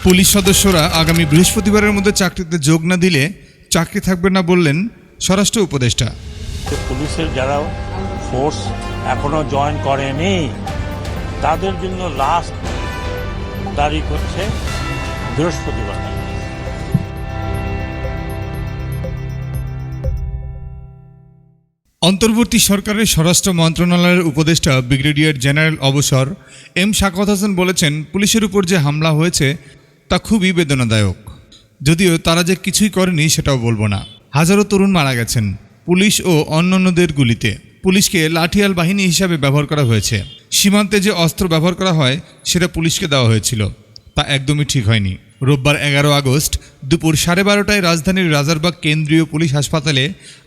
Police সদস্যরা আগামী বৃহস্পতিবারের মধ্যে চাকরিতে যোগ না দিলে চাকরি থাকবে না বললেন স্বরাষ্ট্র উপদেষ্টা। পুলিশের যারা ফোর্স এখনো জয়েন করেনি তাদের জন্য লাস্ট তারিখ হচ্ছে বৃহস্পতিবার। অন্তর্বর্তী সরকারের স্বরাষ্ট্র মন্ত্রণালয়ের উপদেষ্টা ব্রিগেডিয়ার জেনারেল অবসর এম শাকওয়াত হোসেন বলেছেন, পুলিশের উপর যে হামলা হয়েছে তা খুবই বেদনাদায়ক। যদিও তারা যে কিছুই করেনি সেটাও বলবো না। হাজারো তরুণ মারা গেছেন পুলিশ ও অন্যান্যদের গুলিতে। পুলিশকে লাঠিয়াল বাহিনী হিসাবে ব্যবহার করা হয়েছে। সীমান্তে যে অস্ত্র ব্যবহার করা হয় সেটা পুলিশকে দেওয়া হয়েছিল, তা একদমই ঠিক হয়নি। রোববার 11 আগস্ট দুপুর 12:30টায় রাজধানীর রাজারবাগ কেন্দ্রীয় পুলিশ হাসপাতালে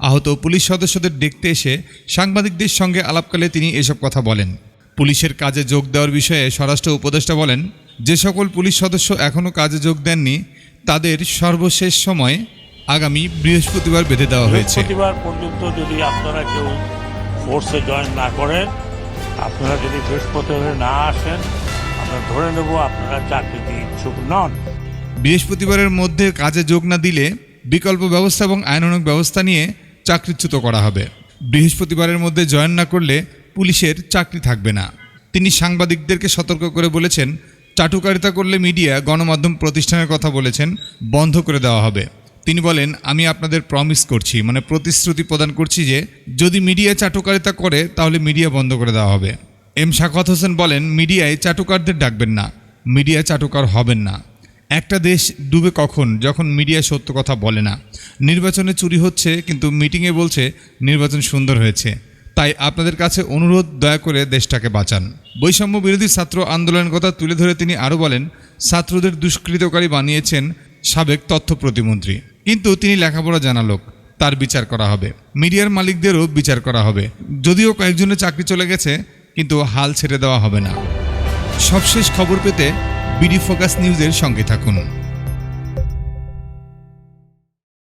আহত পুলিশ সদস্যদের দেখতে এসে সাংবাদিকদের সঙ্গে আলাপকালে তিনি এসব কথা বলেন। পুলিশের কাজে যোগ দেওয়ার বিষয়ে স্বরাষ্ট্র উপদেষ্টা বলেন, যে সকল পুলিশ সদস্য এখনও কাজে যোগ দেননি তাদের সর্বশেষ সময় আগামী বৃহস্পতিবার বেঁধে দেওয়া হয়েছে। বৃহস্পতিবার পর্যন্ত যদি আপনারা কেউ ফোর্সে জয়েন না করেন, আপনারা যদি বৃহস্পতিবার না আসেন, আমরা ধরে নেব আপনারা চাকরিতে ইচ্ছুক নন। বৃহস্পতিবারের মধ্যে কাজে যোগ না দিলে বিকল্প ব্যবস্থা এবং আইনানুগ ব্যবস্থা নিয়ে চাকরিচ্যুত করা হবে। বৃহস্পতিবারের মধ্যে জয়েন না করলে পুলিশের চাকরি থাকবে না। তিনি সাংবাদিকদেরকে সতর্ক করে বলেছেন, চাটুকারিতা করলে মিডিয়া গণমাধ্যম প্রতিষ্ঠানের কথা বলেছেন বন্ধ করে দেওয়া হবে। তিনি বলেন, আমি আপনাদের প্রমিস করছি, মানে প্রতিশ্রুতি প্রদান করছি যে যদি মিডিয়া চাটুকারিতা করে তাহলে মিডিয়া বন্ধ করে দেওয়া হবে। এম শাকওয়াত হোসেন বলেন, মিডিয়ায় চাটুকারদের ডাকবেন না, মিডিয়া চাটুকার হবেন না। একটা দেশ ডুবে কখন? যখন মিডিয়া সত্য কথা বলে না। নির্বাচনে চুরি হচ্ছে কিন্তু মিটিংয়ে বলছে নির্বাচন সুন্দর হয়েছে। তাই আপনাদের কাছে অনুরোধ, দয়া করে দেশটাকে বাঁচান। বৈষম্য বিরোধী ছাত্র আন্দোলনের কথা তুলে ধরে তিনি আরও বলেন, ছাত্রদের দুষ্কৃতকারী বানিয়েছেন সাবেক তথ্য প্রতিমন্ত্রী, কিন্তু তিনি লেখাপড়া জানা লোক, তার বিচার করা হবে। মিডিয়ার মালিকদেরও বিচার করা হবে। যদিও কয়েকজনের চাকরি চলে গেছে, কিন্তু হাল ছেড়ে দেওয়া হবে না। সবশেষ খবর পেতে বিডি ফোকাস নিউজের সঙ্গে থাকুন।